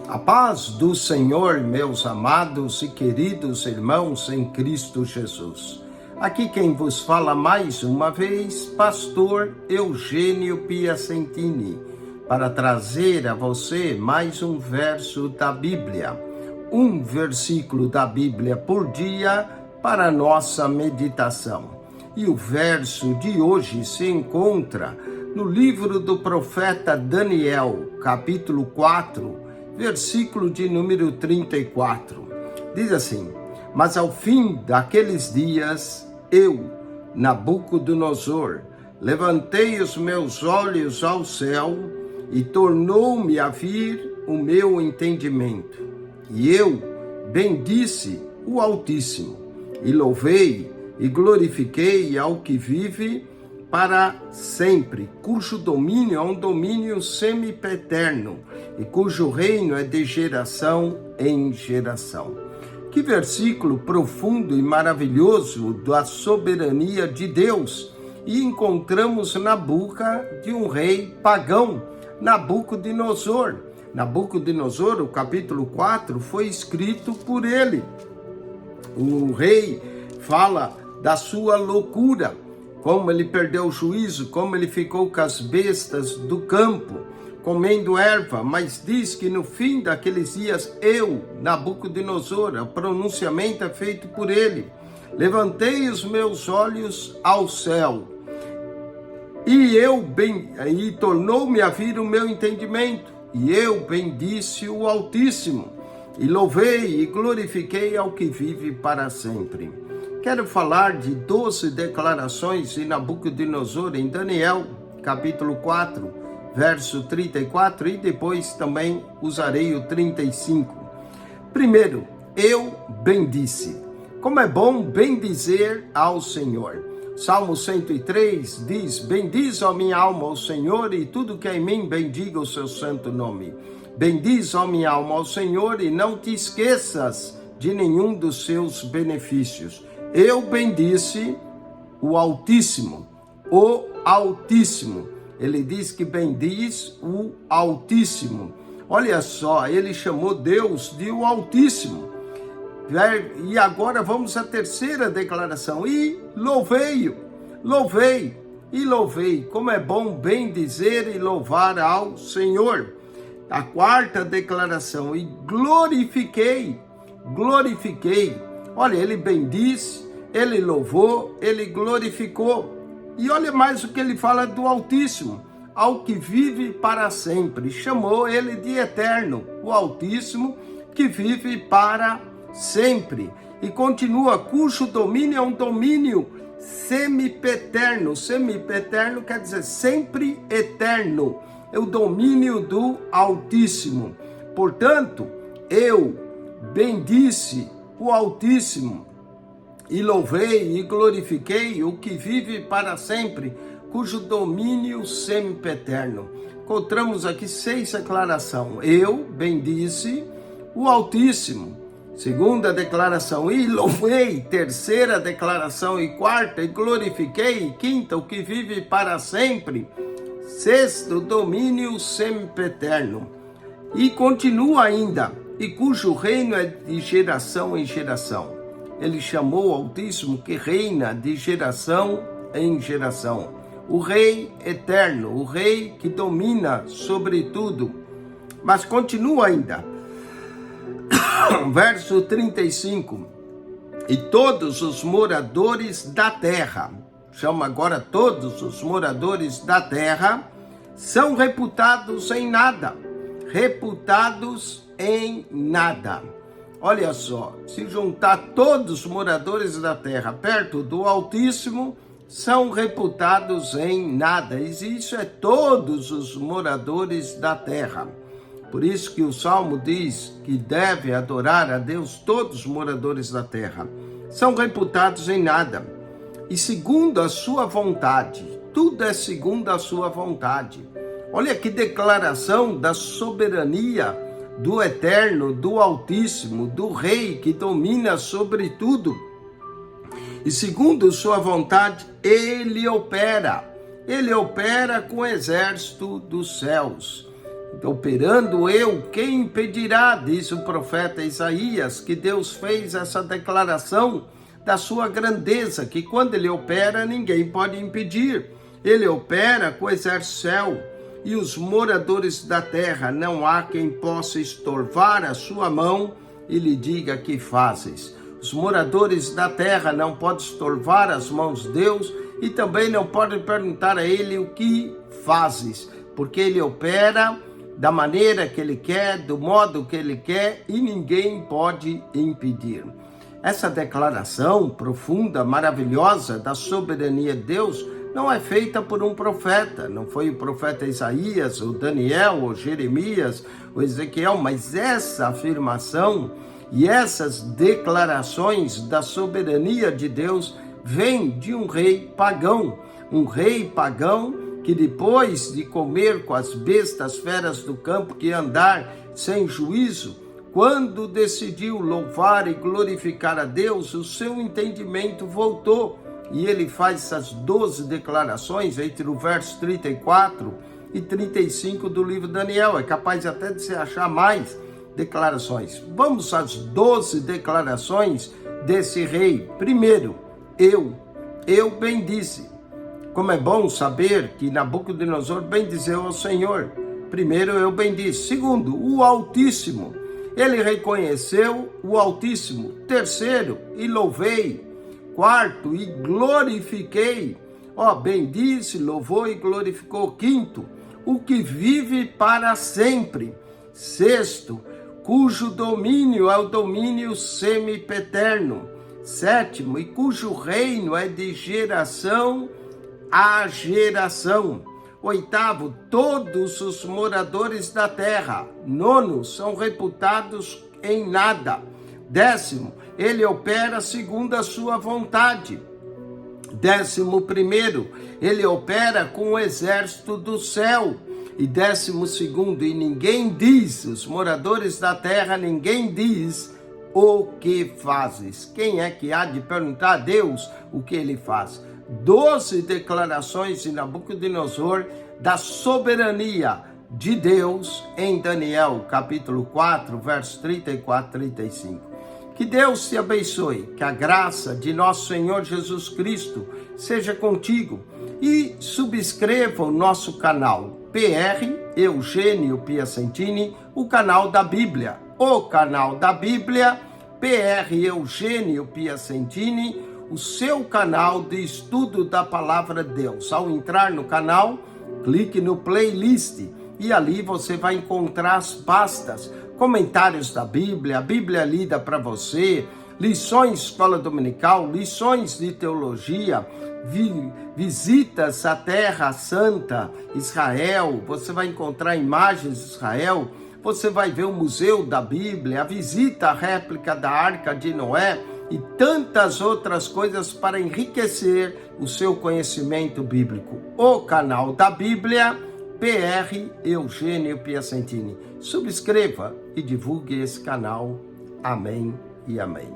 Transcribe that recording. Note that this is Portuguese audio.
A paz do Senhor, meus amados e queridos irmãos em Cristo Jesus. Aqui quem vos fala mais uma vez, pastor Eugênio Piacentini, para trazer a você mais um verso da Bíblia, um versículo da Bíblia por dia para a nossa meditação. E o verso de hoje se encontra no livro do profeta Daniel, capítulo 4, versículo de número 34. Diz assim: mas ao fim daqueles dias, eu, Nabucodonosor, levantei os meus olhos ao céu e tornou-me a vir o meu entendimento. E eu bendisse o Altíssimo, e louvei e glorifiquei ao que vive para sempre, cujo domínio é um domínio sempiterno e cujo reino é de geração em geração. Que versículo profundo e maravilhoso da soberania de Deus! E encontramos na boca de um rei pagão, Nabucodonosor. Nabucodonosor, o capítulo 4, foi escrito por ele. O rei fala da sua loucura, como ele perdeu o juízo, como ele ficou com as bestas do campo, comendo erva, mas diz que no fim daqueles dias, eu, Nabucodonosor, o pronunciamento é feito por ele, levantei os meus olhos ao céu, e tornou-me a vir o meu entendimento, e eu bendisse o Altíssimo, e louvei e glorifiquei ao que vive para sempre. Quero falar de 12 declarações de Nabucodonosor em Daniel, capítulo 4, verso 34, e depois também usarei o 35. Primeiro, eu bendisse. Como é bom bendizer ao Senhor. Salmo 103 diz: bendiz, ó minha alma, ao Senhor, e tudo que é em mim bendiga o seu santo nome. Bendiz, ó minha alma, ao Senhor, e não te esqueças de nenhum dos seus benefícios. Eu bendisse o Altíssimo, o Altíssimo. Ele diz que bendiz o Altíssimo. Olha só, ele chamou Deus de o Altíssimo. E agora vamos à terceira declaração. E louvei-o, louvei e louvei. Como é bom bendizer e louvar ao Senhor. A quarta declaração. E glorifiquei, glorifiquei. Olha, ele bendisse, ele louvou, ele glorificou. E olha mais o que ele fala do Altíssimo, ao que vive para sempre. Chamou ele de eterno, o Altíssimo que vive para sempre. E continua, cujo domínio é um domínio sempiterno. Sempiterno quer dizer sempre eterno. É o domínio do Altíssimo. Portanto, eu bendisse o Altíssimo, e louvei e glorifiquei o que vive para sempre, cujo domínio sempiterno. Encontramos aqui 6 declarações. Eu bendisse o Altíssimo. Segunda declaração, e louvei. Terceira declaração, e quarta, e glorifiquei. E quinta, o que vive para sempre. Sexto, domínio sempiterno. E continua ainda, e cujo reino é de geração em geração. Ele chamou o Altíssimo que reina de geração em geração. O Rei eterno, o Rei que domina sobre tudo. Mas continua ainda. Verso 35. E todos os moradores da terra, chama agora todos os moradores da terra, são reputados em nada. Reputados em nada. Olha só, se juntar todos os moradores da terra perto do Altíssimo, são reputados em nada. E isso é todos os moradores da terra. Por isso que o Salmo diz que deve adorar a Deus todos os moradores da terra. São reputados em nada. E segundo a sua vontade, tudo é segundo a sua vontade. Olha que declaração da soberania do Eterno, do Altíssimo, do Rei que domina sobre tudo. E segundo sua vontade, ele opera com o exército dos céus. Operando eu, quem impedirá? Diz o profeta Isaías, que Deus fez essa declaração da sua grandeza, que quando ele opera, ninguém pode impedir. Ele opera com o céu e os moradores da terra, não há quem possa estorvar a sua mão e lhe diga: que fazes? Os moradores da terra não podem estorvar as mãos de Deus e também não podem perguntar a ele: o que fazes? Porque ele opera da maneira que ele quer, do modo que ele quer, e ninguém pode impedir. Essa declaração profunda, maravilhosa da soberania de Deus não é feita por um profeta, não foi o profeta Isaías, ou Daniel, ou Jeremias, ou Ezequiel, mas essa afirmação e essas declarações da soberania de Deus vêm de um rei pagão que depois de comer com as bestas feras do campo, que andar sem juízo, quando decidiu louvar e glorificar a Deus, o seu entendimento voltou. E ele faz essas 12 declarações entre o verso 34 e 35 do livro de Daniel. É capaz até de se achar mais declarações. Vamos às 12 declarações desse rei. Primeiro, eu bendisse. Como é bom saber que Nabucodonosor bendizeu ao Senhor. Primeiro, eu bendisse. Segundo, o Altíssimo. Ele reconheceu o Altíssimo. Terceiro, e louvei. Quarto, e glorifiquei. Bendisse, louvou e glorificou. Quinto, o que vive para sempre. Sexto, cujo domínio é o domínio semipeterno. Sétimo, e cujo reino é de geração a geração. Oitavo, todos os moradores da terra. Nono, são reputados em nada. Décimo, ele opera segundo a sua vontade. 11º, ele opera com o exército do céu. E 12º, e ninguém diz, os moradores da terra, ninguém diz o que fazes. Quem é que há de perguntar a Deus o que ele faz? 12 declarações de Nabucodonosor da soberania de Deus em Daniel, capítulo 4, versos 34 e 35. Que Deus te abençoe, que a graça de nosso Senhor Jesus Cristo seja contigo e subscreva o nosso canal PR Eugênio Piacentini, o canal da Bíblia. O canal da Bíblia, PR Eugênio Piacentini, o seu canal de estudo da Palavra de Deus. Ao entrar no canal, clique no playlist e ali você vai encontrar as pastas, comentários da Bíblia, a Bíblia lida para você, lições de escola dominical, lições de teologia, visitas à Terra Santa, Israel. Você vai encontrar imagens de Israel, você vai ver o Museu da Bíblia, a visita à réplica da Arca de Noé, e tantas outras coisas para enriquecer o seu conhecimento bíblico. O canal da Bíblia, PR Eugênio Piacentini. Subscreva e divulgue esse canal. Amém e amém.